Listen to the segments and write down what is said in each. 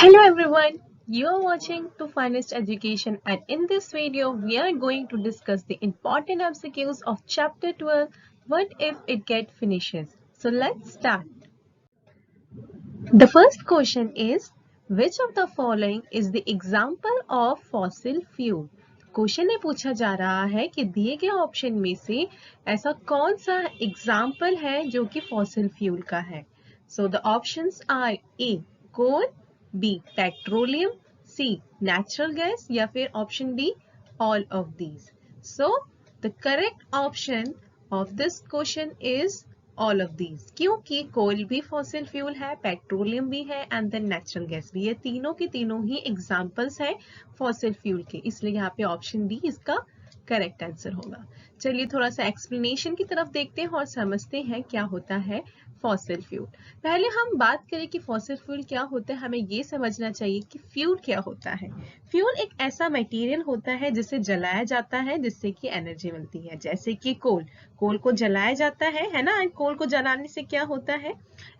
Hello everyone, you are watching To Finest Education, and in this video we are going to discuss the important MCQs of chapter 12, What if it get finishes. So let's start. The first question is, which of the following is the example of fossil fuel? Question में पूछा जा रहा है कि दिए गए option में से ऐसा कौन सा एग्जाम्पल है जो कि फॉसिल फ्यूल का है. So the options are A coal, B petroleum, C natural gas या फिर option D all of these. So the correct option of this question is all of these, क्योंकि कोयल भी फॉसिल फ्यूल है, petroleum भी है एंड देन नेचुरल गैस भी. ये तीनों के तीनों ही एग्जांपल्स हैं फॉसिल फ्यूल के, इसलिए यहाँ पे ऑप्शन डी इसका करेक्ट आंसर होगा. चलिए थोड़ा सा एक्सप्लेनेशन की तरफ देखते हैं और समझते हैं क्या होता है फॉसिल फ्यूल. पहले हम बात करें कि फॉसिल फ्यूल क्या होता है, हमें ये समझना चाहिए कि फ्यूल क्या होता है. फ्यूल एक ऐसा मटेरियल होता है जिसे जलाया जाता है जिससे कि एनर्जी मिलती है. जैसे कि कोल को जलाया जाता है ना, कोल को जलाने से क्या होता है,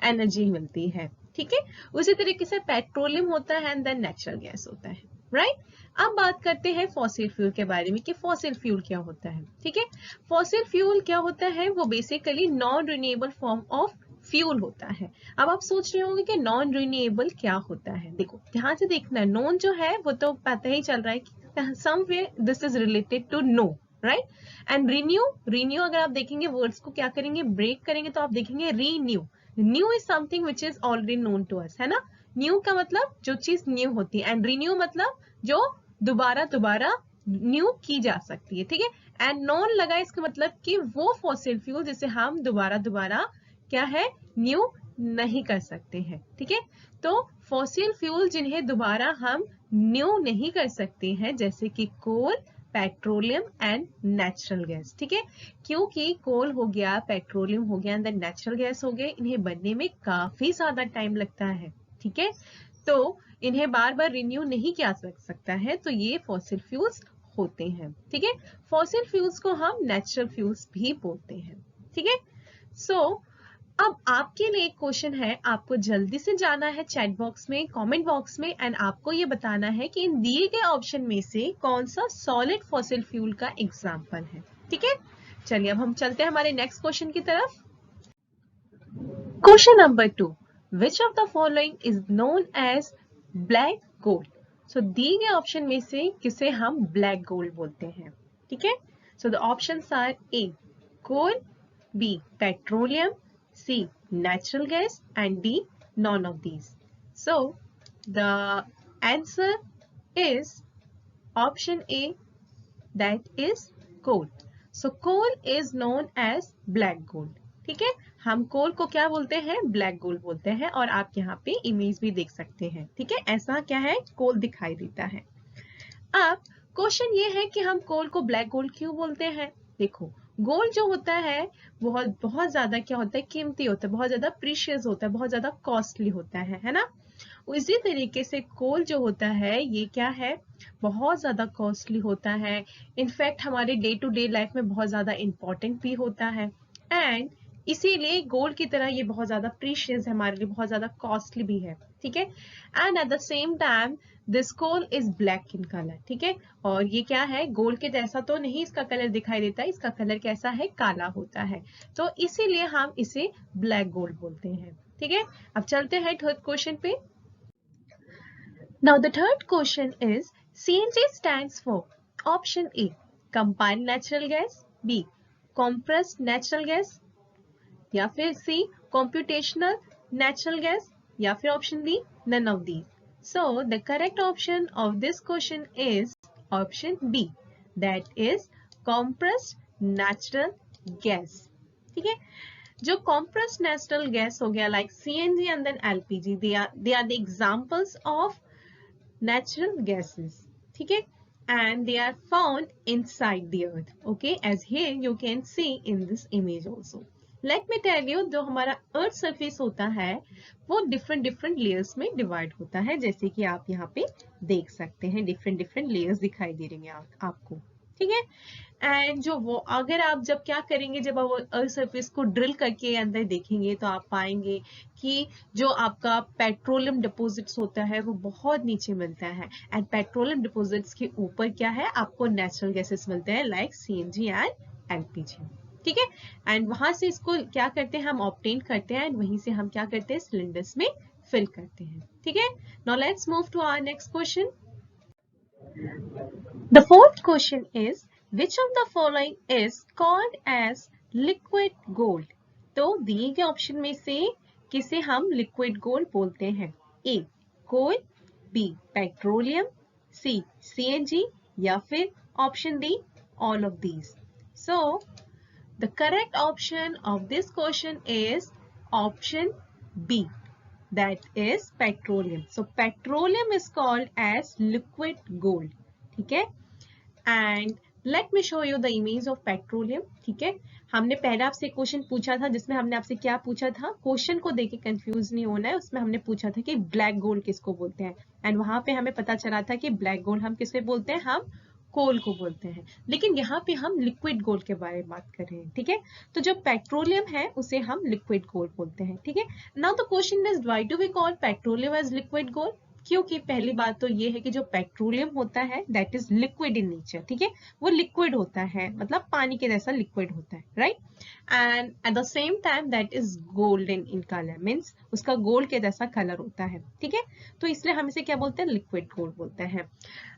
एनर्जी मिलती है. ठीक है, उसी तरीके से पेट्रोलियम होता है एंड देन नेचुरल गैस होता है. राइट, अब बात करते हैं फॉसिल फ्यूल के बारे में कि फॉसिल फ्यूल क्या होता है. ठीक है, फॉसिल फ्यूल क्या होता है, वो basically non renewable form of fuel होता है. अब आप सोच रहे होंगे कि नॉन रिन्यूएबल क्या होता है. देखो ध्यान से देखना, नॉन जो है वो तो पता ही चल रहा है कि somewhere this is related to no, right. And renew अगर आप देखेंगे वर्ड्स को क्या करेंगे, ब्रेक करेंगे तो आप देखेंगे renew. New is something which is already known to us, है ना. न्यू का मतलब जो चीज न्यू होती है एंड रिन्यू मतलब जो दोबारा न्यू की जा सकती है. ठीक है, एंड नॉन लगा इसका मतलब कि वो फॉसिल फ्यूल जिसे हम दोबारा क्या है, न्यू नहीं कर सकते हैं. ठीक है, तो फॉसिल फ्यूल जिन्हें दोबारा हम न्यू नहीं कर सकते हैं जैसे कि कोल, पेट्रोलियम एंड नेचुरल गैस. ठीक है, क्योंकि कोल हो गया, पेट्रोलियम हो गया एंड देन नेचुरल गैस हो गए, इन्हें बनने में काफी ज्यादा टाइम लगता है. ठीक है, तो इन्हें बार बार रिन्यू नहीं किया जा सकता है, तो ये फॉसिल फ्यूल्स होते हैं. ठीक है, फॉसिल फ्यूल्स को हम नेचुरल फ्यूल्स भी बोलते हैं. ठीक है, सो अब आपके लिए एक क्वेश्चन है, आपको जल्दी से जाना है चैट बॉक्स में, कमेंट बॉक्स में, एंड आपको ये बताना है कि इन दिए गए ऑप्शन में से कौन सा सॉलिड फॉसिल फ्यूल का एग्जांपल है. ठीक है, चलिए अब हम चलते हैं हमारे नेक्स्ट क्वेश्चन की तरफ. Question number 2, which of the following is known as black gold. So दिए गए ऑप्शन में से किसे हम ब्लैक गोल्ड बोलते हैं. ठीक है, so the options are A coal, B petroleum, C natural gas and D none of these. So the answer is option A, that is coal. So coal is known as black gold. ठीक है, हम कोल को क्या बोलते हैं, black gold बोलते हैं, और आप यहाँ पे इमेज भी देख सकते हैं. ठीक है, ऐसा क्या है, कोल दिखाई देता है. अब क्वेश्चन ये है कि हम कोल को ब्लैक गोल्ड क्यों बोलते हैं. देखो गोल्ड जो होता है बहुत ज्यादा क्या होता है, कीमती होता है, बहुत ज्यादा प्रीशियस होता है, बहुत ज्यादा कॉस्टली होता है ना. इसी तरीके से कोल जो होता है ये क्या है, बहुत ज्यादा कॉस्टली होता है. इनफैक्ट हमारे डे टू डे लाइफ में बहुत ज्यादा इंपॉर्टेंट भी होता है, एंड इसीलिए गोल्ड की तरह ये बहुत ज्यादा प्रीशियस है, हमारे लिए बहुत ज्यादा कॉस्टली भी है. ठीक है, and at the same time this coal is black in colour. ठीक है, और ये क्या है, गोल्ड के जैसा तो नहीं इसका कलर दिखाई देता है, इसका कलर कैसा है, काला होता है, तो इसीलिए हम इसे ब्लैक गोल्ड बोलते हैं. ठीक है, अब चलते हैं थर्ड क्वेश्चन पे. Now the third question is CNG stands for option A combined natural gas, B compressed natural gas, या फिर C computational natural gas, या फिर option D none of these. So the correct option of this question is option B, that is compressed natural gas. ठीक है, जो compressed natural gas हो गया like CNG and then LPG, they are the examples of natural gases. ठीक है, and they are found inside the earth. Okay, as here you can see in this image also. Let me tell you, जो हमारा earth surface होता है वो different layers में divide होता है, जैसे कि आप यहाँ पे देख सकते हैं डिफरेंट लेयर्स दिखाई दे रही हैं आपको. ठीक है। एंड जो वो अगर आप जब क्या करेंगे, जब आप अर्थ सरफेस को ड्रिल करके अंदर देखेंगे तो आप पाएंगे कि जो आपका पेट्रोलियम डिपॉजिट्स होता है वो बहुत नीचे मिलता है। एंड पेट्रोलियम डिपॉजिट्स के ऊपर क्या है, आपको नेचुरल गैसेस मिलते हैं लाइक सीएनजी एंड एलपीजी। ठीक है। एंड वहां से इसको क्या करते हैं, हम ऑब्टेन करते हैं एंड वहीं से हम क्या करते हैं, सिलेंडर्स में फिल करते हैं। ठीक है। Now let's move to our next question. The fourth question is, which of the following is called as liquid gold? तो दिए गए ऑप्शन में से किसे हम लिक्विड गोल्ड बोलते हैं? A coal, B petroleum, C CNG या फिर option D all of these. So the correct option of this question is option B, that is petroleum. So petroleum is called as liquid gold. ठीक है। And let me show you the image of petroleum. ठीक है। हमने पहले आपसे question पूछा था जिसमें हमने आपसे क्या पूछा था, क्वेश्चन को देख के कंफ्यूज नहीं होना है, उसमें हमने पूछा था कि ब्लैक गोल्ड किसको बोलते हैं। एंड वहां पे हमें पता चला था कि ब्लैक गोल्ड हम किससे बोलते हैं, हम कोल को बोलते हैं। लेकिन यहाँ पे हम लिक्विड गोल्ड के बारे में बात कर रहे हैं। ठीक है। तो जो पेट्रोलियम है उसे हम लिक्विड गोल्ड बोलते हैं। ठीक है। Now the question is, why do we call petroleum as liquid gold? क्योंकि पहली बात तो ये है कि जो पेट्रोलियम होता है that is liquid in nature. ठीक है। वो लिक्विड होता है, मतलब पानी के जैसा लिक्विड होता है, right. And at the same time that is golden in colour, means उसका गोल्ड के जैसा कलर होता है। ठीक है। तो इसलिए हम इसे क्या बोलते हैं, लिक्विड गोल्ड बोलते हैं।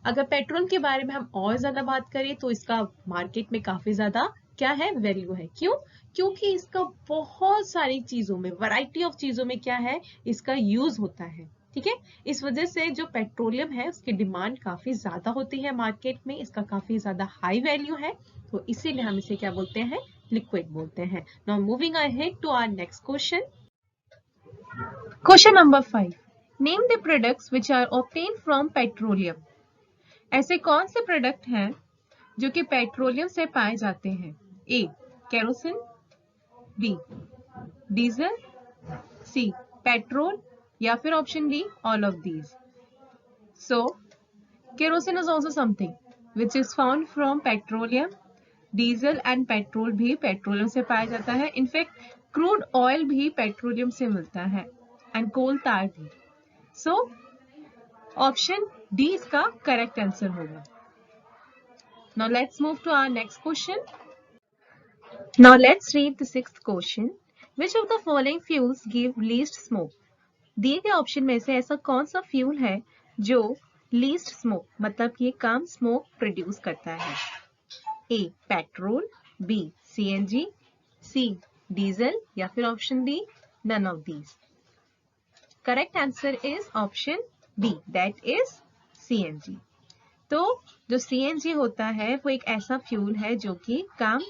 अगर पेट्रोल के बारे में हम और ज्यादा बात करें तो इसका मार्केट में काफी ज्यादा क्या है, वैल्यू है। क्यों? क्योंकि इसका बहुत सारी चीजों में, वैरायटी ऑफ चीजों में क्या है, इसका यूज होता है। ठीक है। इस वजह से जो पेट्रोलियम है उसकी डिमांड काफी ज्यादा होती है मार्केट में, इसका काफी ज्यादा हाई वैल्यू है, तो इसीलिए हम इसे क्या बोलते हैं, लिक्विड बोलते हैं। Now moving ahead to our next question. Question number 5, name the products which are obtained from petroleum. ऐसे कौन से प्रोडक्ट हैं जो कि पेट्रोलियम से पाए जाते हैं? ए केरोसिन, बी डीजल, सी पेट्रोल या फिर option D all of these. So kerosene is also something which is found from petroleum. Diesel and petrol भी पेट्रोलियम से पाया जाता है। इनफैक्ट क्रूड ऑयल भी पेट्रोलियम से मिलता है, एंड कोल तार भी। सो ऑप्शन डी इसका करेक्ट आंसर होगा। Now let's move to our next question. Now let's read the sixth question. Which of the following fuels give least smoke? दिए गए ऑप्शन में से ऐसा कौन सा फ्यूल है जो लीस्ट स्मोक, मतलब ये कम स्मोक प्रोड्यूस करता है? A petrol, B CNG, C diesel या फिर option D none of these. Correct answer is option B, that is CNG. तो जो सीएनजी होता है वो एक ऐसा फ्यूल है जो कि कम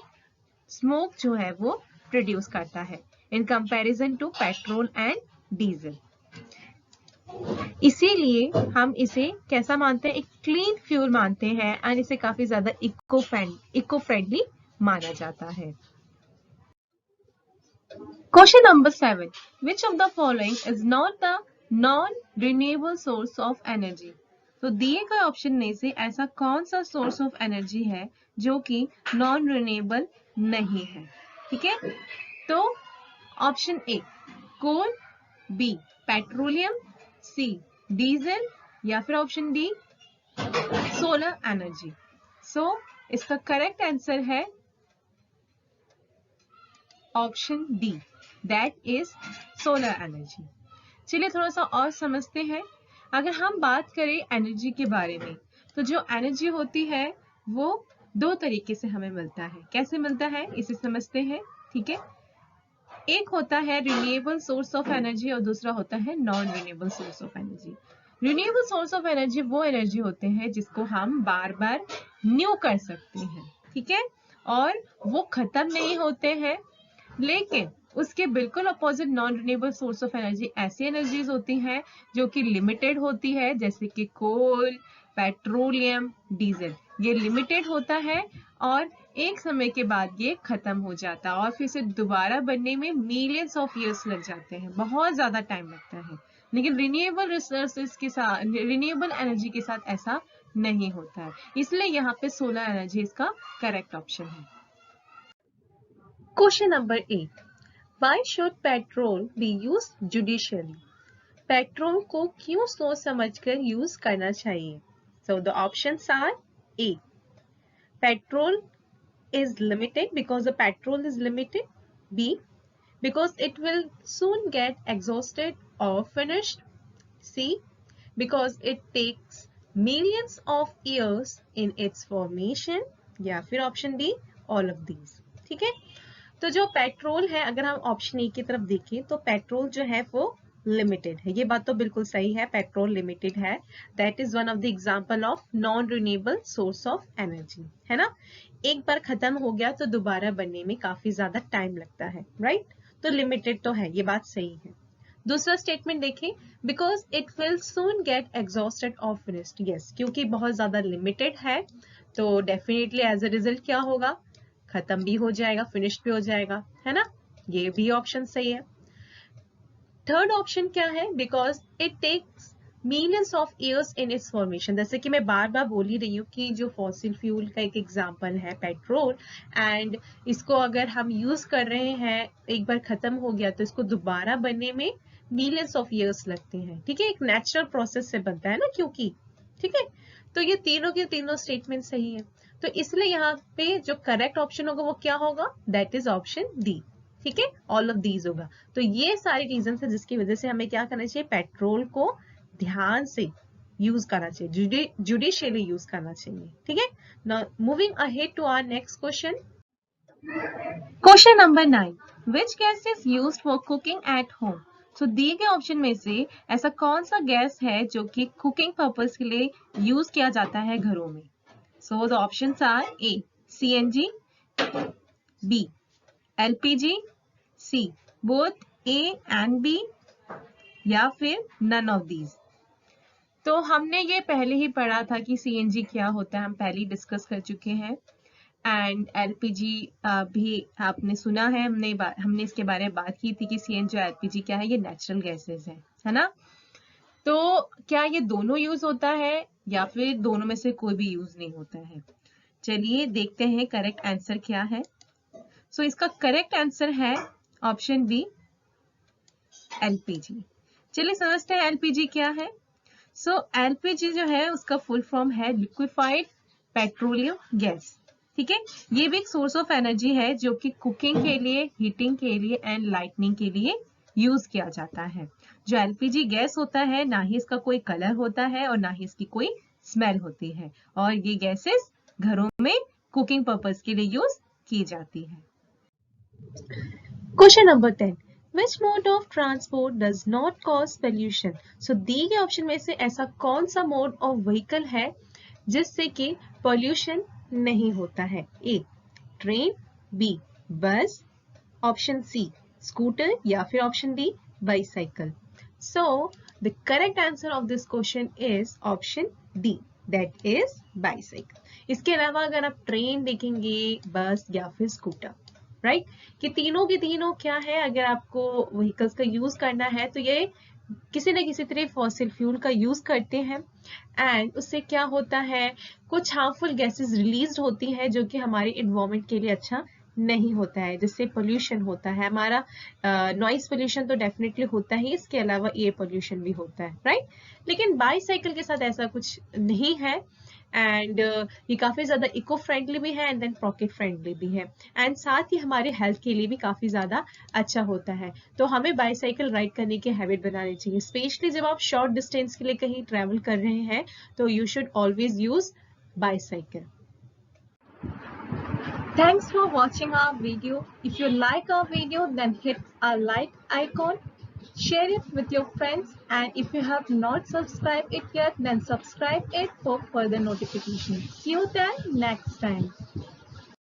स्मोक जो है वो प्रोड्यूस करता है in comparison to petrol and diesel. इसीलिए हम इसे कैसा मानते हैं, एक क्लीन फ्यूल मानते हैं एंड इसे काफी ज्यादा इको फ्रेंडली माना जाता है। Question number 7, which of the following is not the non renewable source of energy. तो दिए गए ऑप्शन में से ऐसा कौन सा सोर्स ऑफ एनर्जी है जो कि नॉन रिन्यूएबल नहीं है? ठीक है। तो option A coal, B petroleum, C diesel या फिर option D solar energy. So इसका करेक्ट आंसर है option D, that is solar energy. चलिए थोड़ा सा और समझते हैं। अगर हम बात करें एनर्जी के बारे में, तो जो एनर्जी होती है वो दो तरीके से हमें मिलता है। कैसे मिलता है इसे समझते हैं। ठीक है। एक होता है रिन्यूएबल सोर्स ऑफ एनर्जी और दूसरा होता है non renewable source of energy. Renewable source of energy वो एनर्जी होते हैं जिसको हम बार बार न्यू कर सकते हैं। ठीक है। और वो खत्म नहीं होते हैं। लेकिन उसके बिल्कुल opposite non renewable source of energy ऐसी एनर्जीज होती हैं जो कि लिमिटेड होती है, जैसे कि कोल, पेट्रोलियम, डीजल। ये लिमिटेड होता है और एक समय के बाद ये खत्म हो जाता है और फिर से दोबारा बनने में मिलियंस ऑफ ईयर्स लग जाते हैं, बहुत ज्यादा टाइम लगता है। लेकिन रिन्यूएबल रिसोर्सेज के साथ, रिन्यूएबल एनर्जी के साथ ऐसा नहीं होता है, इसलिए यहाँ पे सोलर एनर्जी इसका करेक्ट ऑप्शन है। Question number 8, why should petrol be used judiciously? Petrol को क्यों सोच समझकर यूज करना चाहिए? So the options are A, petrol is limited because the petrol is limited. B, because it will soon get exhausted or finished. C, because it takes millions of years in its formation. या फिर option D, all of these. ठीक है, तो जो petrol है, अगर हम option A की तरफ देखें तो पेट्रोल जो है वो लिमिटेड है, ये बात तो बिल्कुल सही है, पेट्रोल लिमिटेड है, that is one of the example of non renewable source of energy, है ना। एक बार खत्म हो गया तो दोबारा बनने में काफी ज्यादा टाइम लगता है, राइट, तो लिमिटेड तो है, ये बात सही है। दूसरा स्टेटमेंट देखें, because it will soon get exhausted और फिनिश्ड, यस, क्योंकि बहुत ज्यादा लिमिटेड है तो डेफिनेटली एज अ रिजल्ट क्या होगा, खत्म भी हो जाएगा, फिनिश्ड भी हो जाएगा, है ना, ये भी ऑप्शन सही है। थर्ड ऑप्शन क्या है, because it takes millions of years in its formation, जैसे कि मैं बार बार बोल ही रही हूँ कि जो फॉसिल फ्यूल का एक एग्जांपल है पेट्रोल, एंड इसको अगर हम यूज कर रहे हैं, एक बार खत्म हो गया तो इसको दोबारा बनने में मिलियंस ऑफ इयर्स लगते हैं, ठीक है, एक नेचुरल प्रोसेस से बनता है ना, क्योंकि, ठीक है, तो ये तीनों के तीनों स्टेटमेंट सही है, तो इसलिए यहाँ पे जो करेक्ट ऑप्शन होगा वो क्या होगा, दैट इज ऑप्शन डी, ठीक है, ऑल ऑफ दीज होगा। तो ये सारे रीजन है जिसकी वजह से हमें क्या करना चाहिए, पेट्रोल को ध्यान से यूज करना चाहिए, जुडिशियली यूज करना चाहिए, ठीक है। Now moving ahead to our next question. Question number 9, which gas is used for cooking at home? तो दिए गए ऑप्शन में से ऐसा कौन सा गैस है जो कि कुकिंग पर्पस के लिए यूज किया जाता है घरों में? So the options are A, CNG, B, LPG, C, both A and B, या फिर नन ऑफ दीज। तो हमने ये पहले ही पढ़ा था कि सीएनजी क्या होता है, हम पहले ही डिस्कस कर चुके हैं, एंड एलपीजी भी आपने सुना है, हमने इसके बारे में बात की थी कि सीएनजी और एलपीजी क्या है, ये नेचुरल गैसेस है ना। तो क्या ये दोनों यूज होता है या फिर दोनों में से कोई भी यूज नहीं होता है? चलिए देखते हैं करेक्ट आंसर क्या है। सो इसका करेक्ट आंसर है ऑप्शन बी, एलपीजी। चलिए समझते हैं एलपीजी क्या है। सो एलपीजी जो है उसका फुल फॉर्म है लिक्विफाइड पेट्रोलियम गैस, ठीक है, ये भी एक सोर्स ऑफ एनर्जी है जो कि कुकिंग के लिए, हीटिंग के लिए एंड लाइटनिंग के लिए यूज किया जाता है। जो एलपीजी गैस होता है, ना ही इसका कोई कलर होता है और ना ही इसकी कोई स्मेल होती है, और ये गैसेस घरों में कुकिंग पर्पस के लिए यूज की जाती है। Question number 10, Which mode of transport does not cause pollution? So दिए गए ऑप्शन में से ऐसा कौन सा मोड ऑफ व्हीकल है जिससे कि पोल्यूशन नहीं होता है? ए, ट्रेन, बी, बस, ऑप्शन सी, स्कूटर, या फिर option D, bicycle. So the correct answer of this question is option D, that is bicycle. इसके अलावा अगर आप ट्रेन देखेंगे, बस या फिर स्कूटर, राइट, कि तीनों के तीनों क्या है, अगर आपको व्हीकल्स का यूज करना है तो ये किसी न किसी तरह फॉसिल फ्यूल का यूज करते हैं, एंड उससे क्या होता है, कुछ हार्मफुल गैसेस रिलीज होती है जो कि हमारे एनवायरमेंट के लिए अच्छा नहीं होता है, जिससे पोल्यूशन होता है हमारा। नॉइस पोल्यूशन तो डेफिनेटली होता है, इसके अलावा एयर पोल्यूशन भी होता है, राइट। लेकिन बाईसाइकिल के साथ ऐसा कुछ नहीं है, एंड ये काफ़ी ज़्यादा इको फ्रेंडली भी है एंड देन पॉकेट फ्रेंडली भी है, एंड साथ ही हमारे हेल्थ के लिए भी काफ़ी ज़्यादा अच्छा होता है। तो हमें बाईसाइकिल राइड करने की हैबिट बनानी चाहिए, स्पेशली जब आप शॉर्ट डिस्टेंस के लिए कहीं ट्रैवल कर रहे हैं तो you should always use bicycle. Thanks for watching our video. If you like our video, then hit our like icon, share it with your friends, and if you have not subscribed it yet, then subscribe it for further notifications. See you then next time.